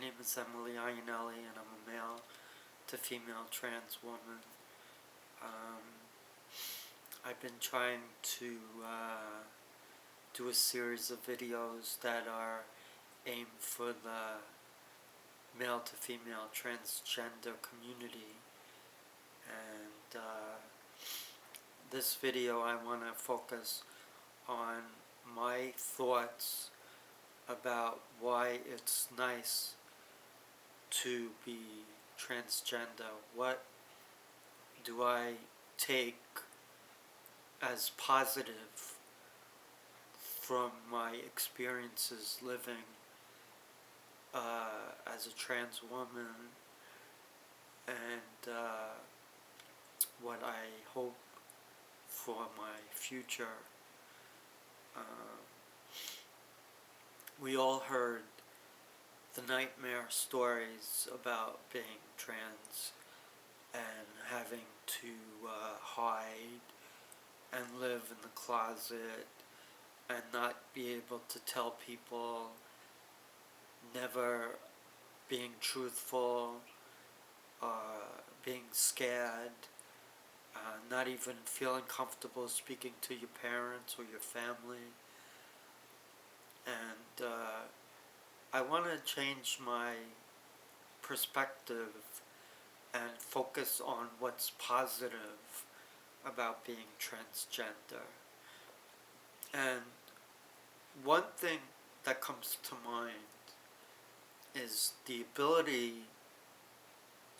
name is Iannielli, and I'm a male to female trans woman. I've been trying to do a series of videos that are aimed for the male to female transgender community, and this video I want to focus on my thoughts about why it's nice to be transgender. What do I take as positive from my experiences living as a trans woman, and what I hope for my future. We all heard the nightmare stories about being trans and having to hide and live in the closet and not be able to tell people, never being truthful, being scared, not even feeling comfortable speaking to your parents or your family. And I want to change my perspective and focus on what's positive about being transgender. And one thing that comes to mind is the ability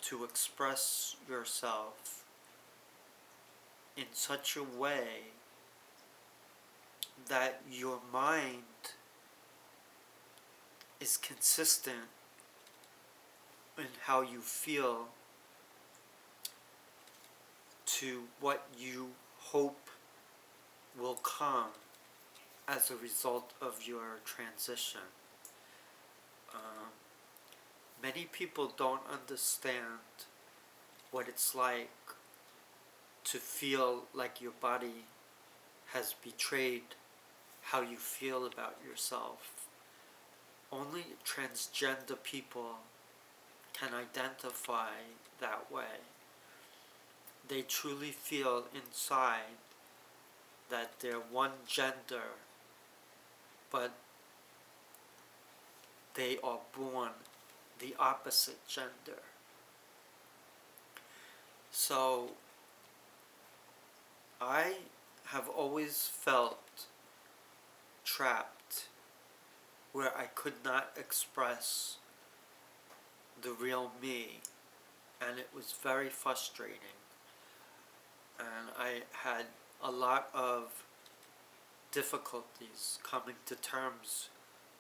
to express yourself in such a way that your mind is consistent in how you feel to what you hope will come as a result of your transition. Many people don't understand what it's like to feel like your body has betrayed how you feel about yourself. Only transgender people can identify that way. They truly feel inside that they're one gender, but they are born the opposite gender. So I have always felt trapped where I could not express the real me, and it was very frustrating. And I had a lot of difficulties coming to terms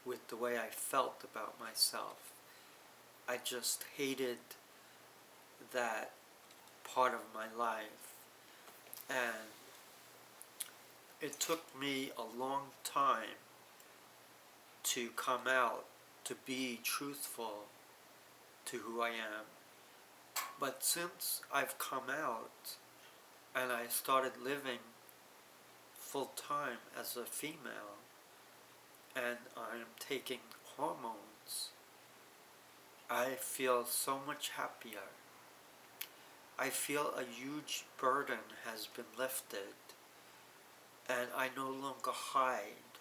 with the way I felt about myself. I just hated that part of my life. And it took me a long time to come out, to be truthful to who I am. But since I've come out and I started living full time as a female, and I'm taking hormones, I feel so much happier. I feel a huge burden has been lifted, and I no longer hide.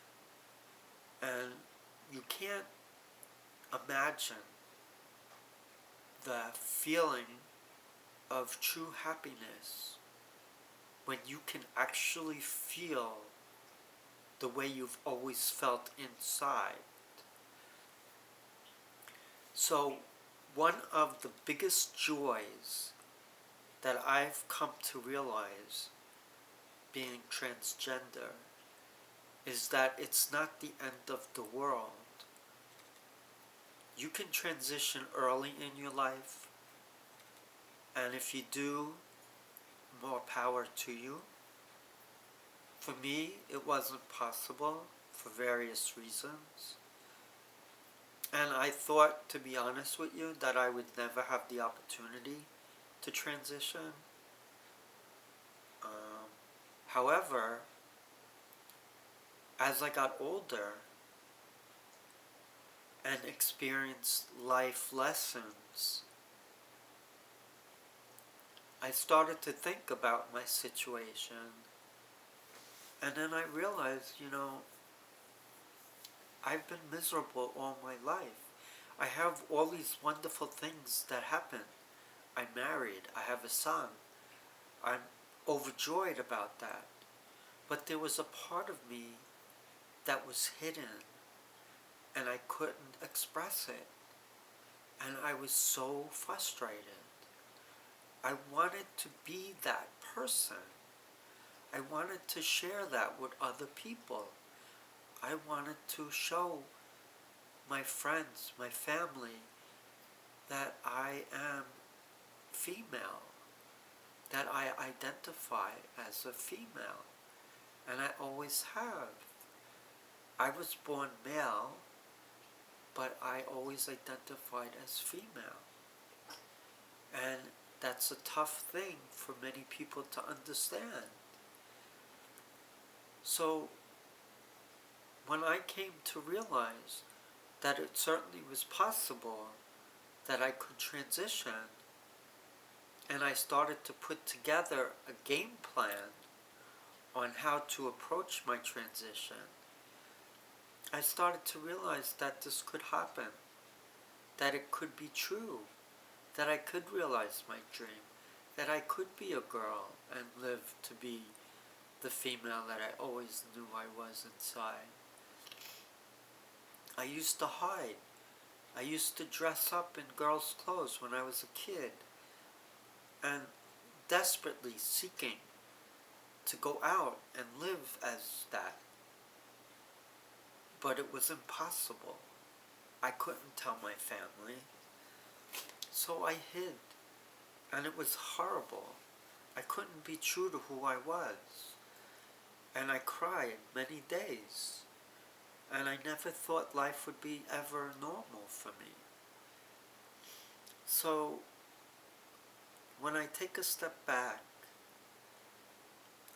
And you can't imagine the feeling of true happiness when you can actually feel the way you've always felt inside. So one of the biggest joys that I've come to realize being transgender is that it's not the end of the world. You can transition early in your life, and if you do, more power to you. For me, it wasn't possible for various reasons. And I thought, to be honest with you, that I would never have the opportunity to transition. However, as I got older, and experienced life lessons, I started to think about my situation, and then I realized, I've been miserable all my life. I have all these wonderful things that happen. I'm married, I have a son. I'm overjoyed about that. But there was a part of me that was hidden, and I couldn't express it. And I was so frustrated. I wanted to be that person. I wanted to share that with other people. I wanted to show my friends, my family, that I am female, that I identify as a female, and I always have. I was born male, but I always identified as female. And that's a tough thing for many people to understand. So when I came to realize that it certainly was possible that I could transition, and I started to put together a game plan on how to approach my transition, I started to realize that this could happen, that it could be true, that I could realize my dream, that I could be a girl and live to be the female that I always knew I was inside. I used to hide. I used to dress up in girls' clothes when I was a kid, and desperately seeking to go out and live as that. But it was impossible. I couldn't tell my family. So I hid, and it was horrible. I couldn't be true to who I was. And I cried many days. And I never thought life would be ever normal for me. So when I take a step back,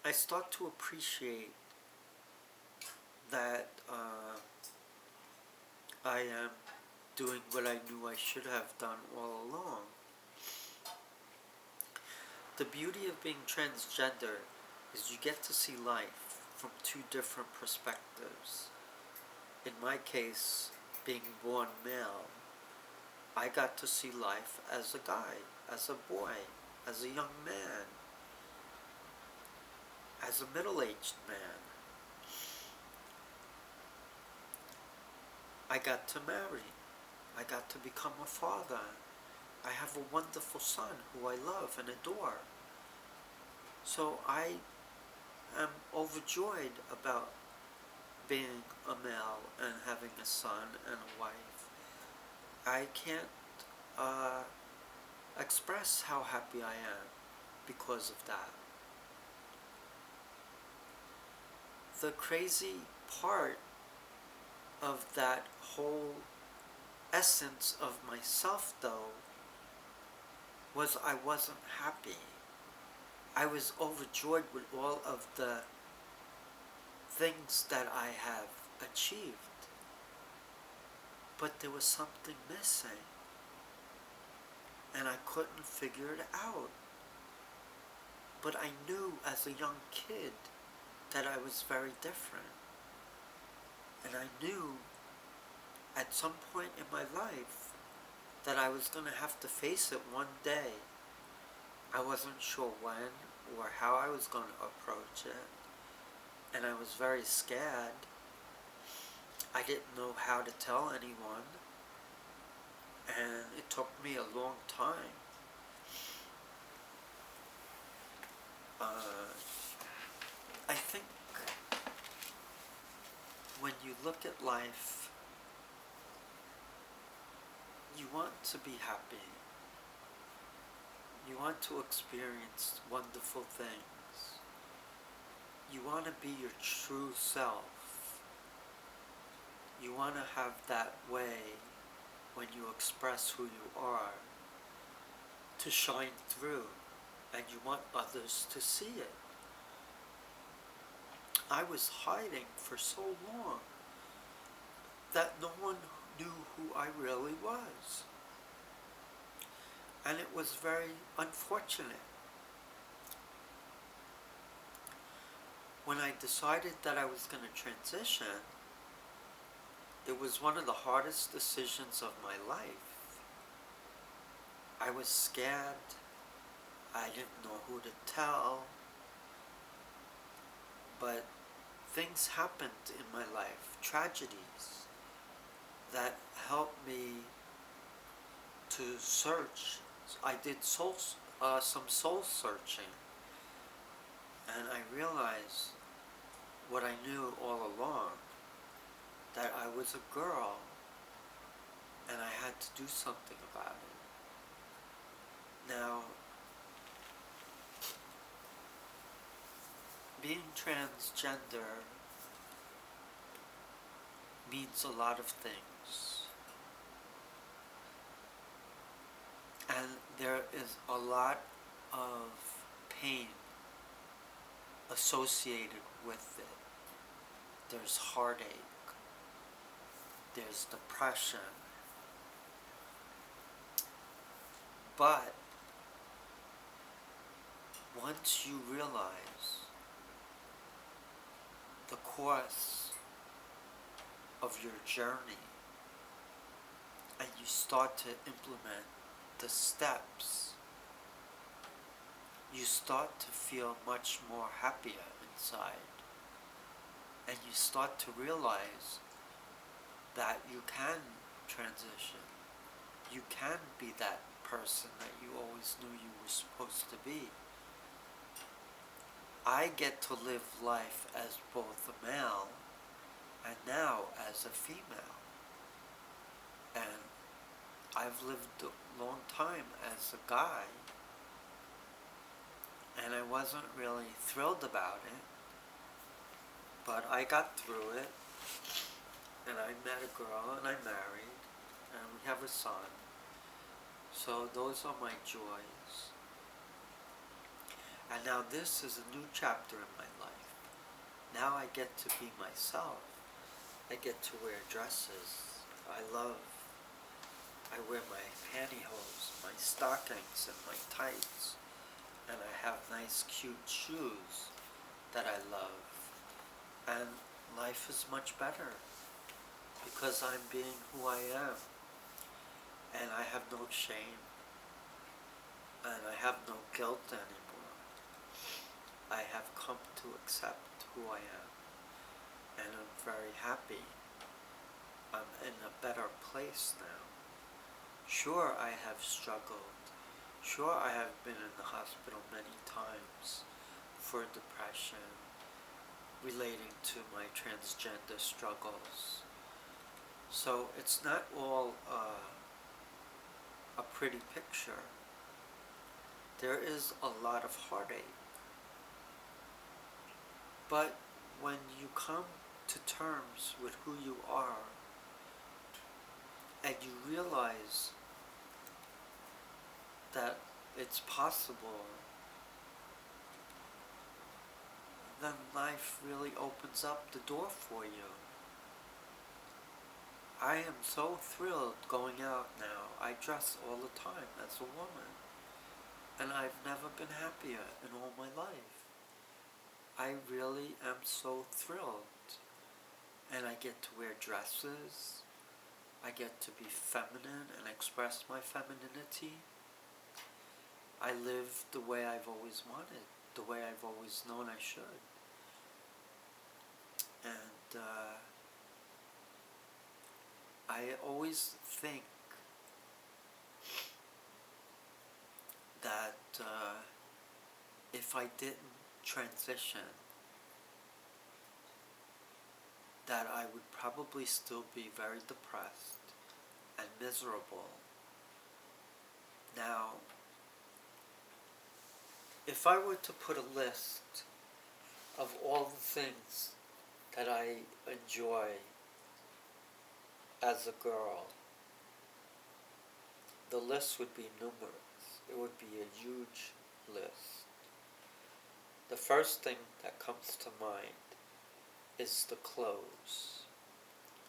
I start to appreciate that I am doing what I knew I should have done all along. The beauty of being transgender is you get to see life from two different perspectives. In my case, being born male, I got to see life as a guy, as a boy, as a young man, as a middle-aged man. I got to marry. I got to become a father. I have a wonderful son who I love and adore. So I am overjoyed about being a male and having a son and a wife. I can't express how happy I am because of that. The crazy part of that whole essence of myself, though, was I wasn't happy. I was overjoyed with all of the things that I have achieved. But there was something missing. And I couldn't figure it out. But I knew as a young kid that I was very different. And I knew at some point in my life that I was going to have to face it one day. I wasn't sure when or how I was going to approach it. And I was very scared. I didn't know how to tell anyone. And it took me a long time. I think when you look at life, you want to be happy. You want to experience wonderful things. You want to be your true self. You want to have that way when you express who you are to shine through, and you want others to see it. I was hiding for so long that no one knew who I really was. And it was very unfortunate. When I decided that I was going to transition, it was one of the hardest decisions of my life. I was scared. I didn't know who to tell. But things happened in my life, tragedies, that helped me to search. I did some soul searching, and I realized what I knew all along, that I was a girl and I had to do something about it. Now, being transgender means a lot of things. And there is a lot of pain associated with it. There's heartache. There's depression. But once you realize the course of your journey and you start to implement the steps, you start to feel much more happier inside. And you start to realize that you can transition. You can be that person that you always knew you were supposed to be. I get to live life as both a male and now as a female. And I've lived a long time as a guy, and I wasn't really thrilled about it, but I got through it, and I met a girl, and I married, and we have a son. So those are my joys. And now this is a new chapter in my life. Now I get to be myself. I get to wear dresses. I wear my pantyhose, my stockings, and my tights. And I have nice, cute shoes that I love. And life is much better because I'm being who I am. And I have no shame. And I have no guilt anymore. I have come to accept who I am. And I'm very happy. I'm in a better place now. Sure, I have struggled. Sure, I have been in the hospital many times for depression relating to my transgender struggles. So it's not all a pretty picture. There is a lot of heartache. But when you come to terms with who you are and you realize that it's possible, then life really opens up the door for you. I am so thrilled going out now. I dress all the time as a woman. And I've never been happier in all my life. I really am so thrilled. And I get to wear dresses. I get to be feminine and express my femininity. I live the way I've always wanted, the way I've always known I should. And I always think that if I didn't transition, that I would probably still be very depressed and miserable. Now, if I were to put a list of all the things that I enjoy as a girl, the list would be numerous. It would be a huge list. The first thing that comes to mind is the clothes.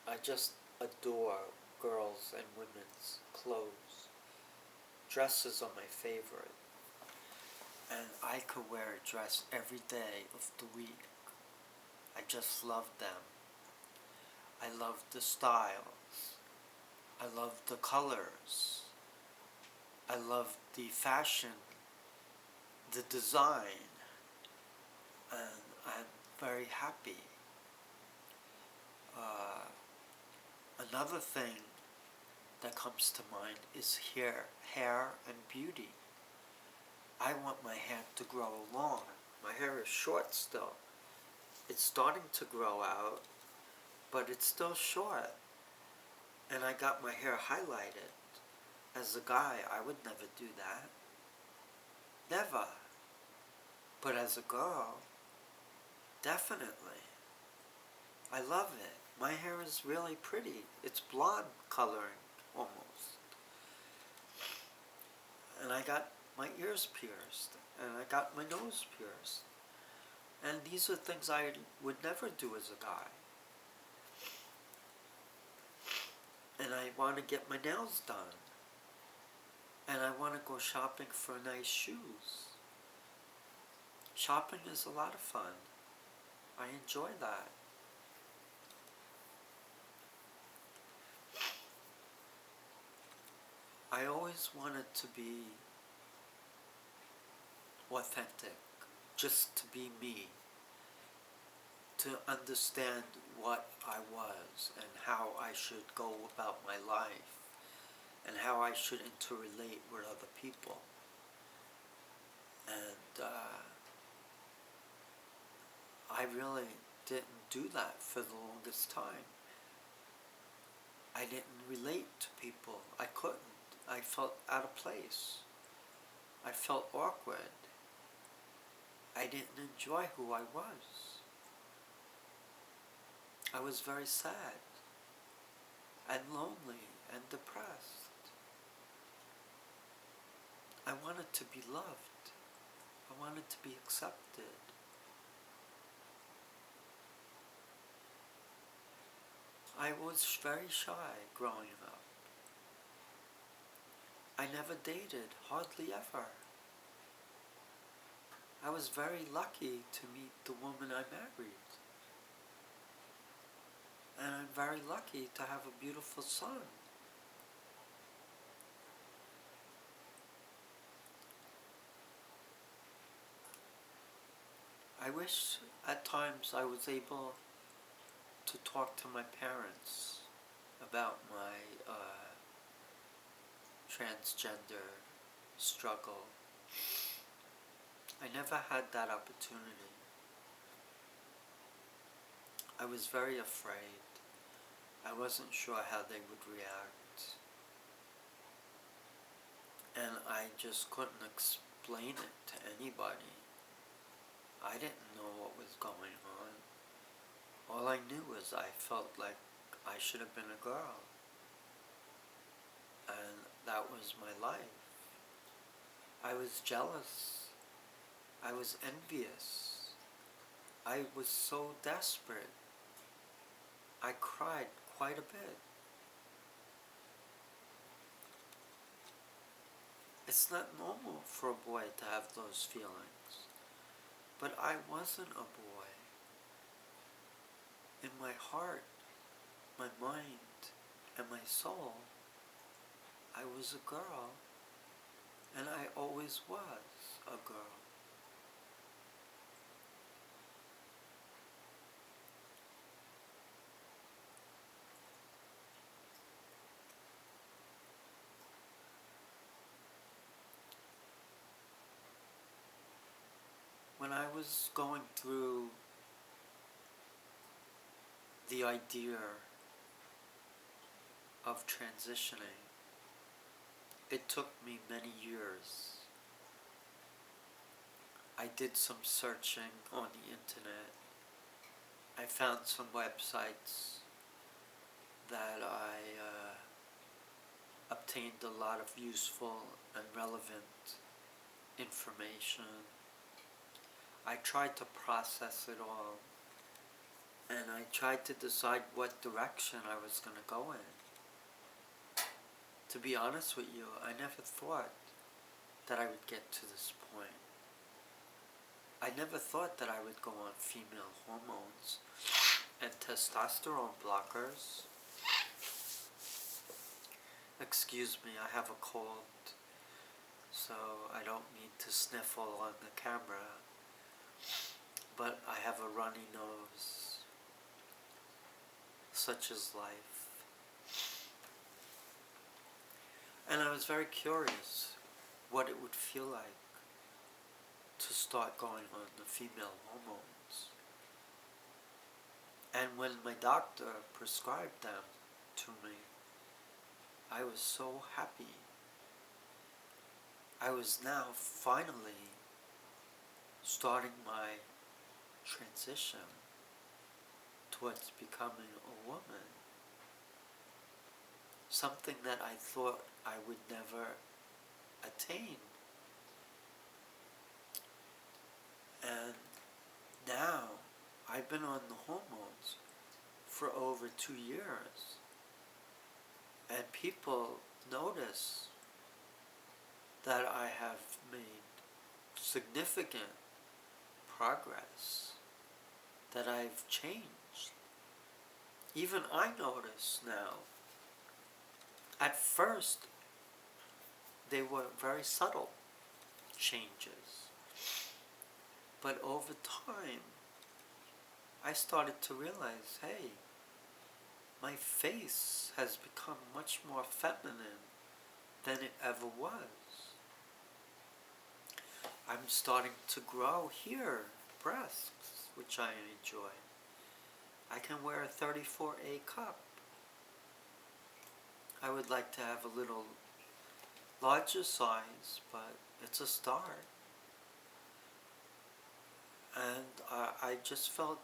I just adore girls' and women's clothes. Dresses are my favorite. And I could wear a dress every day of the week. I just love them. I love the styles. I love the colors. I love the fashion, the design, and I'm very happy. Another thing that comes to mind is hair and beauty. I want my hair to grow long. My hair is short still. It's starting to grow out, but it's still short. And I got my hair highlighted. As a guy, I would never do that. Never. But as a girl, definitely. I love it. My hair is really pretty. It's blonde coloring, almost. And I got my ears pierced. And I got my nose pierced. And these are things I would never do as a guy. And I want to get my nails done. And I want to go shopping for nice shoes. Shopping is a lot of fun. I enjoy that. I always wanted to be authentic, just to be me, to understand what I was and how I should go about my life and how I should interrelate with other people. And I really didn't do that for the longest time. I didn't relate to people. I couldn't. I felt out of place. I felt awkward. I didn't enjoy who I was. I was very sad and lonely and depressed. I wanted to be loved. I wanted to be accepted. I was very shy growing up. I never dated, hardly ever. I was very lucky to meet the woman I married. And I'm very lucky to have a beautiful son. I wish at times I was able to talk to my parents about my transgender struggle. I never had that opportunity. I was very afraid. I wasn't sure how they would react. And I just couldn't explain it to anybody. I didn't know what was going on. All I knew was I felt like I should have been a girl. And that was my life. I was jealous. I was envious. I was so desperate. I cried quite a bit. It's not normal for a boy to have those feelings. But I wasn't a boy. In my heart, my mind, and my soul, I was a girl, and I always was a girl. When I was going through the idea of transitioning, it took me many years. I did some searching on the internet. I found some websites that I obtained a lot of useful and relevant information. I tried to process it all, and I tried to decide what direction I was going to go in. To be honest with you, I never thought that I would get to this point. I never thought that I would go on female hormones and testosterone blockers. Excuse me, I have a cold, so I don't need to sniffle on the camera, but I have a runny nose. Such is life. And I was very curious what it would feel like to start going on the female hormones. And when my doctor prescribed them to me, I was so happy. I was now finally starting my transition towards becoming a woman. Something that I thought I would never attain. And now I've been on the hormones for over 2 years. And people notice that I have made significant progress, that I've changed. Even I notice now. At first, they were very subtle changes. But over time, I started to realize, hey, my face has become much more feminine than it ever was. I'm starting to grow here, breasts, which I enjoy. I can wear a 34A cup. I would like to have a little larger size, but it's a start. And I just felt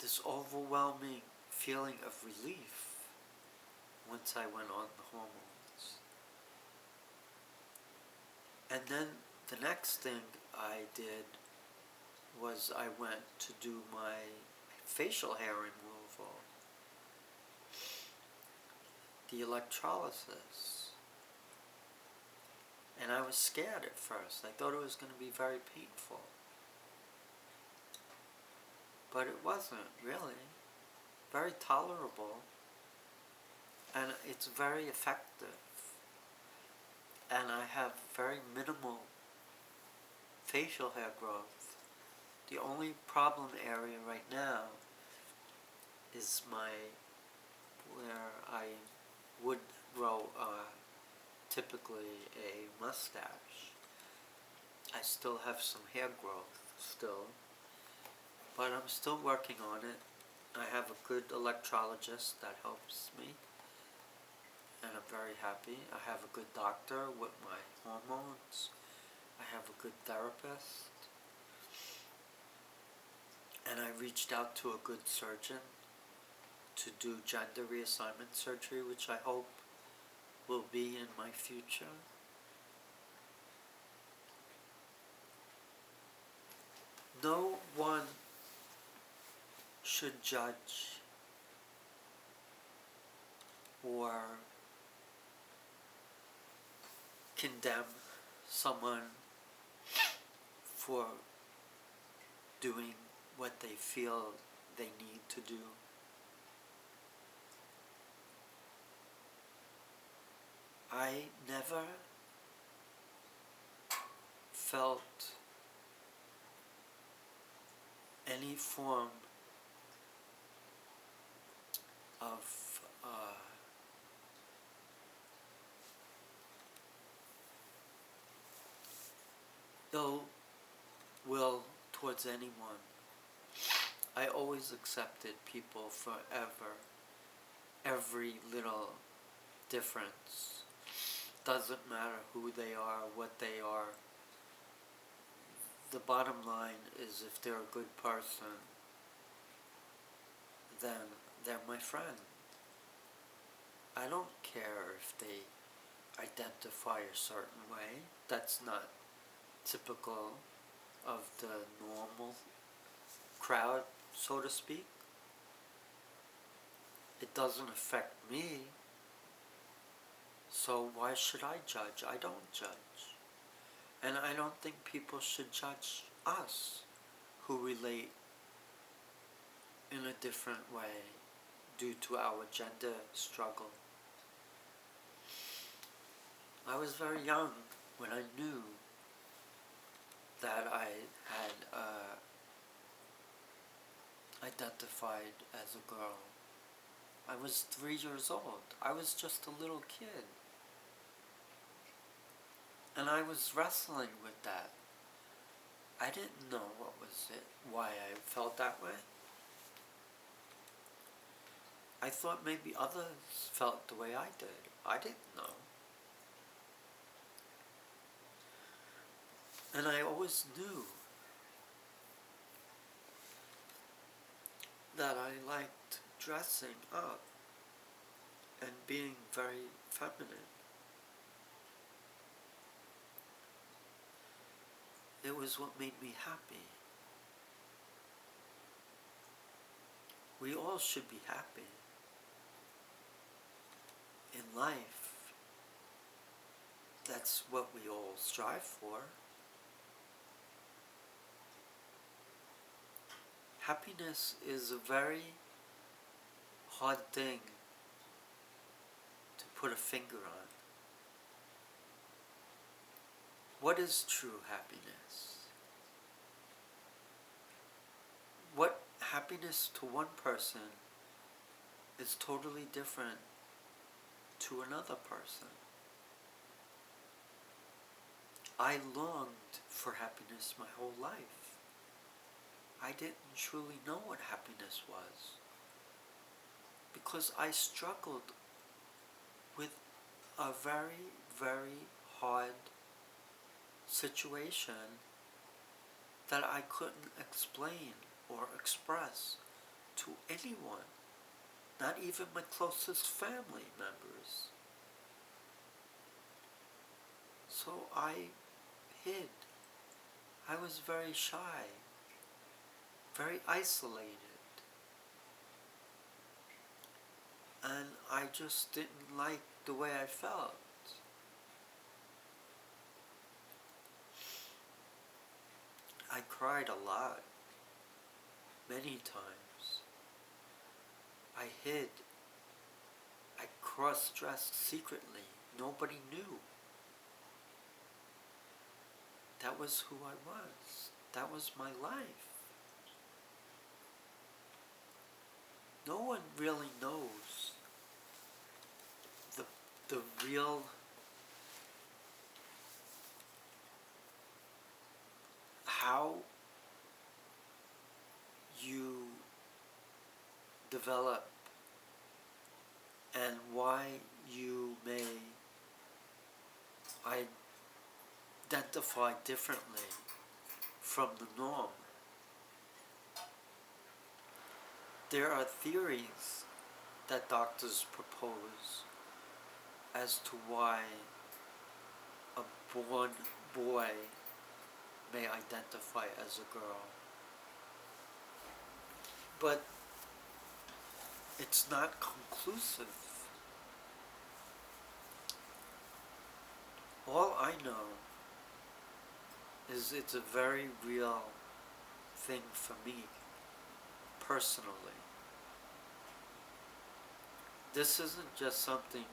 this overwhelming feeling of relief once I went on the hormones. And then the next thing I did was I went to do my facial hair removal, the electrolysis. And I was scared at first. I thought it was going to be very painful. But it wasn't, really. Very tolerable. And it's very effective. And I have very minimal facial hair growth. The only problem area right now is where I would grow typically a mustache. I still have some hair growth still, but I'm still working on it. I have a good electrologist that helps me, and I'm very happy. I have a good doctor with my hormones. I have a good therapist. And I reached out to a good surgeon to do gender reassignment surgery, which I hope will be in my future. No one should judge or condemn someone for doing what they feel they need to do. I never felt any form of ill will towards anyone. I always accepted people forever. Every little difference. Doesn't matter who they are, what they are. The bottom line is if they're a good person, then they're my friend. I don't care if they identify a certain way. That's not typical of the normal crowd, so to speak. It doesn't affect me. So why should I judge? I don't judge. And I don't think people should judge us who relate in a different way due to our gender struggle. I was very young when I knew that I had identified as a girl. I was 3 years old. I was just a little kid. And I was wrestling with that. I didn't know what was it, why I felt that way. I thought maybe others felt the way I did. I didn't know. And I always knew that I liked dressing up and being very feminine. It was what made me happy. We all should be happy in life. That's what we all strive for. Happiness is a very hard thing to put a finger on. What is true happiness? What happiness to one person is totally different to another person. I longed for happiness my whole life. I didn't truly know what happiness was because I struggled with a very, very hard situation that I couldn't explain or express to anyone, not even my closest family members. So I hid. I was very shy, very isolated, and I just didn't like the way I felt. I cried a lot, many times. I hid. I cross-dressed secretly. Nobody knew. That was who I was. That was my life. No one really knows the real how you develop and why you may identify differently from the norm. There are theories that doctors propose as to why a born boy may identify as a girl. But it's not conclusive. All I know is it's a very real thing for me, personally. This isn't just something